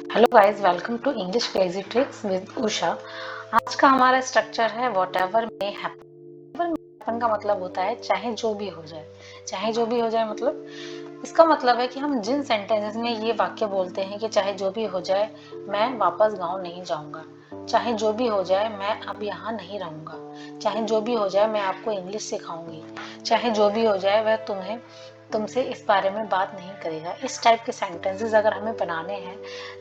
Hello guys, welcome to English crazy tricks with Usha. आज का हमारा स्ट्रक्चर है वॉट एवर मे हैपन का मतलब होता है चाहे जो भी हो जाए। चाहे जो भी हो जाए मतलब इसका मतलब है कि हम जिन सेंटेंसेस में ये वाक्य बोलते हैं कि चाहे जो भी हो जाए मैं वापस गांव नहीं जाऊंगा, चाहे जो भी हो जाए मैं अब यहाँ नहीं रहूंगा, चाहे जो भी हो जाए मैं आपको इंग्लिश सिखाऊंगी, चाहे जो भी हो जाए वह तुमसे इस बारे में बात नहीं करेगा। इस टाइप के सेंटेंसेस अगर हमें बनाने हैं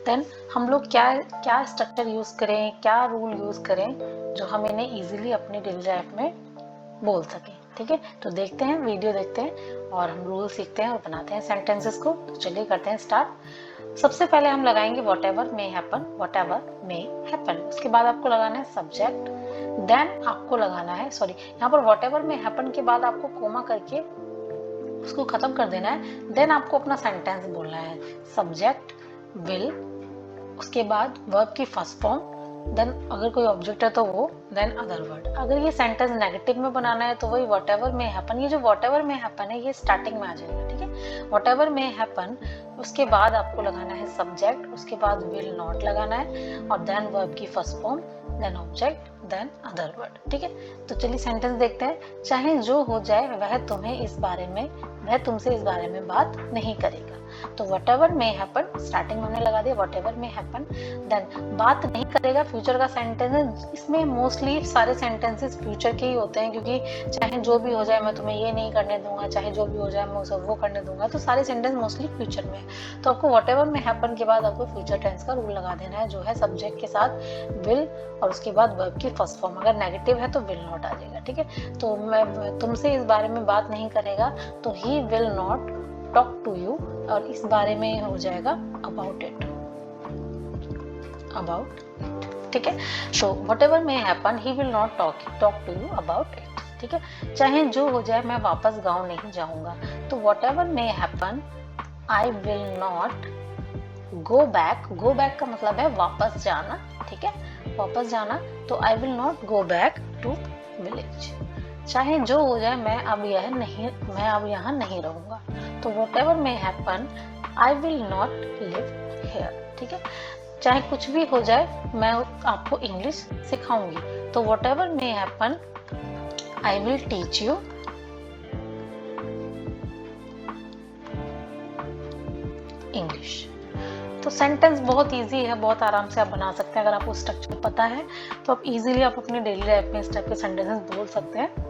देन हम लोग क्या क्या स्ट्रक्चर यूज करें, क्या रूल यूज करें जो हम इन्हें इजीली अपनी डेली लाइफ में बोल सकें। ठीक है, तो देखते हैं, वीडियो देखते हैं और हम रूल सीखते हैं और बनाते हैं सेंटेंसेस को। तो चलिए करते हैं स्टार्ट। सबसे पहले हम लगाएंगे what ever may happen, what ever may happen. उसके बाद आपको लगाना है सब्जेक्ट, देन आपको लगाना है यहाँ पर वॉट एवर मे हैपन के बाद आपको कोमा करके उसको खत्म कर देना है। देन आपको अपना सेंटेंस बोलना है सब्जेक्ट विल, उसके बाद वर्ब की फर्स्ट फॉर्म, देन अगर कोई ऑब्जेक्ट है तो वो, देन अदर वर्ड। अगर ये सेंटेंस नेगेटिव में बनाना है तो वही वॉट एवर मे हैपन। ये जो वॉट एवर मे हैपन है ये स्टार्टिंग में आ जाएगा। ठीक है, वॉट एवर मे हैपन, उसके बाद आपको लगाना है सब्जेक्ट, उसके बाद विल नॉट लगाना है और देन वर्ब की first form, then object, then other word. ठीक है, तो चलिए सेंटेंस देखते हैं। चाहे जो हो जाए वह तुमसे इस बारे में बात नहीं करेगा। तो whatever may happen starting में हमने लगा दिया whatever may happen, then बात नहीं करेगा फ्यूचर का सेंटेंस है। इसमें मोस्टली सारे सेंटेंसेस फ्यूचर के ही होते हैं क्योंकि चाहे जो भी हो जाए मैं तुम्हें ये नहीं करने दूंगा, चाहे जो भी हो जाए मैं उसे वो करने दूंगा, तो सारे सेंटेंस मोस्टली फ्यूचर में है। तो आपको वट एवर मे हैपन के बाद आपको फ्यूचर टेंस का रूल लगा देना है जो है सब्जेक्ट के साथ विल और उसके बाद वर्ब की फर्स्ट फॉर्म। अगर नेगेटिव है तो विल नॉट आ जाएगा। ठीक है, तो मैं तुमसे इस बारे में बात नहीं करेगा तो he will not talk to you, और इस बारे में हो जाएगा अबाउट इट, अबाउट इट। ठीक है, so whatever may happen he will not talk to you about it. ठीक है, चाहे जो हो जाए मैं वापस गांव नहीं जाऊंगा। तो whatever may happen I will not go back का मतलब है वापस जाना। ठीक है, वापस जाना, तो I will not go back to village. चाहे जो हो जाए मैं अब यहाँ नहीं रहूंगा। तो what ever may happen I will not live here. ठीक है, चाहे कुछ भी हो जाए मैं आपको इंग्लिश सिखाऊंगी। तो what ever may happen I will teach you English. तो सेंटेंस बहुत इजी है, बहुत आराम से आप बना सकते हैं। अगर आपको स्ट्रक्चर पता है तो आप इजीली आप अपनी डेली लाइफ में इस टाइप के सेंटेंसेस बोल सकते हैं।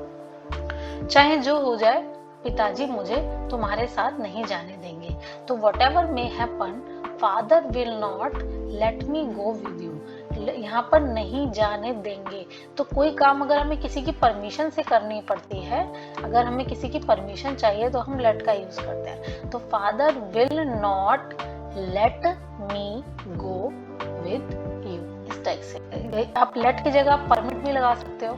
चाहे जो हो जाए पिताजी मुझे तुम्हारे साथ नहीं जाने देंगे। तो whatever may happen father will not let me go with you. यहाँ पर नहीं जाने देंगे, तो कोई काम अगर हमें किसी की परमिशन से करनी पड़ती है, अगर हमें किसी की परमिशन चाहिए तो हम लेट का यूज करते हैं। तो father will not let me go with you, इस टाइप से। आप लेट की जगह आप परमिट भी लगा सकते हो।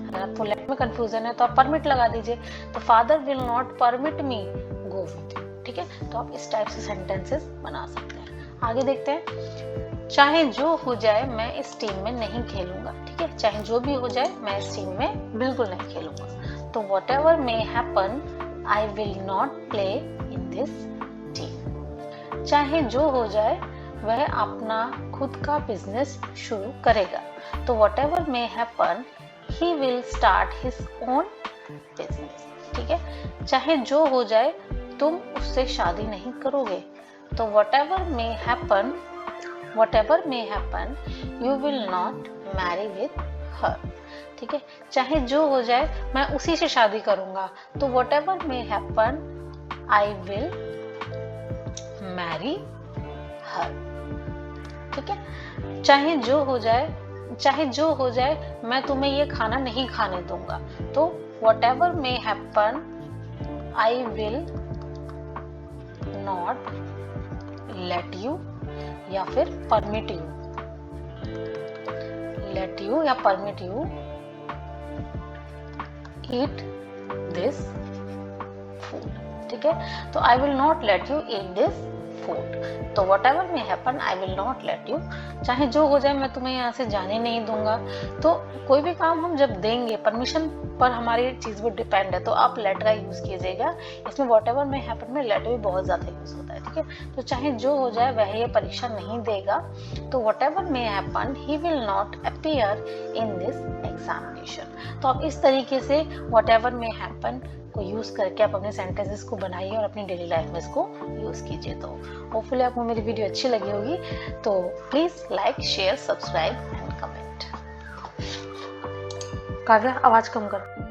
अगर आपको लेट में कंफ्यूजन है तो आप परमिट लगा दीजिए। तो father will not permit me go with you. ठीक है, तो आप इस टाइप से सेंटेंसेस बना सकते हैं। आगे देखते हैं। चाहे जो हो जाए मैं इस टीम में नहीं खेलूंगा। ठीक है, चाहे जो भी हो जाए मैं इस टीम में बिल्कुल नहीं खेलूंगा। तो what ever may happen I will not play in this team. चाहे जो हो जाए वह अपना खुद का बिजनेस शुरू करेगा। तो what ever may happen he will start his own business। ठीक है, चाहे जो हो जाए तुम उससे शादी नहीं करोगे। तो whatever may happen you will not marry with her। ठीक है, चाहे जो हो जाए मैं उसी से शादी करूंगा। तो whatever may happen I will marry her। ठीक है, चाहे जो हो जाए मैं तुम्हें ये खाना नहीं खाने दूंगा। तो whatever may happen I will not let you या फिर परमिट यू, लेट यू या permit you eat this food. ठीक है, तो I will not let you eat this food. तो whatever may happen, I will not let you. चाहे जो हो जाए मैं तुम्हें यहाँ से जाने नहीं दूंगा. तो कोई भी काम हम जब देंगे, परमिशन पर हमारी चीज वो डिपेंड है, तो आप let का यूज कीजिएगा. इसमें whatever may happen में let भी बहुत ज्यादा यूज होता है, ठीक है. तो चाहे जो हो जाए वह ये परीक्षा नहीं देगा. तो whatever may happen, he will not appear in this examination. तो आप इस तरीके से whatever may happen को यूज करके आप अपने सेंटेंसेस को बनाइए और अपनी डेली लाइफ में इसको यूज कीजिए. तो होपफुली आपको मेरी वीडियो अच्छी लगी होगी. तो please like, share, subscribe and comment. Kavya, आवाज कम कर.